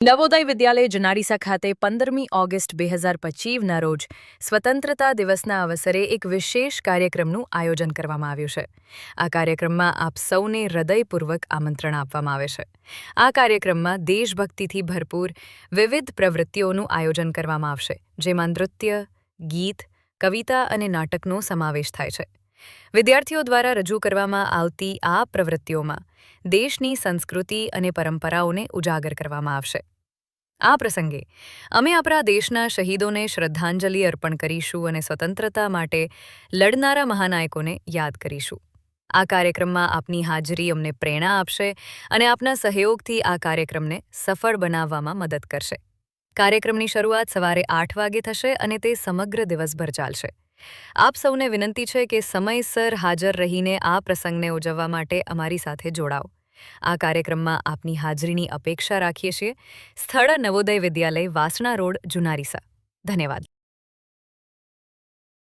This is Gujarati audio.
નવોદય વિદ્યાલય જનારીસા ખાતે 15મી ઓગસ્ટ 2025ના રોજ સ્વતંત્રતા દિવસના અવસરે એક વિશેષ કાર્યક્રમનું આયોજન કરવામાં આવ્યું છે. આ કાર્યક્રમમાં આપ સૌને હૃદયપૂર્વક આમંત્રણ આપવામાં આવે છે. આ કાર્યક્રમમાં દેશભક્તિથી ભરપૂર વિવિધ પ્રવૃત્તિઓનું આયોજન કરવામાં આવશે, જેમાં નૃત્ય, ગીત, કવિતા અને નાટકનો સમાવેશ થાય છે. વિદ્યાર્થીઓ દ્વારા રજૂ કરવામાં આવતી આ પ્રવૃત્તિઓમાં દેશની સંસ્કૃતિ અને પરંપરાઓને ઉજાગર કરવામાં આવશે. આ પ્રસંગે અમે આપણા દેશના શહીદોને શ્રદ્ધાંજલિ અર્પણ કરીશું અને સ્વતંત્રતા માટે લડનારા મહાનાયકોને યાદ કરીશું. આ કાર્યક્રમમાં આપની હાજરી અમને પ્રેરણા આપશે અને આપના સહયોગથી આ કાર્યક્રમને સફળ બનાવવામાં મદદ કરશે. કાર્યક્રમની શરૂઆત સવારે 8 વાગે થશે અને તે સમગ્ર દિવસભર ચાલશે. આપ સૌને વિનંતી છે કે સમયસર હાજર રહીને આ પ્રસંગને ઉજવવા માટે અમારી સાથે જોડાઓ. આ કાર્યક્રમમાં આપની હાજરીની અપેક્ષા રાખીએ છીએ. સ્થળ નવોદય વિદ્યાલય, વાસણા રોડ, જુનારીસા. ધન્યવાદ.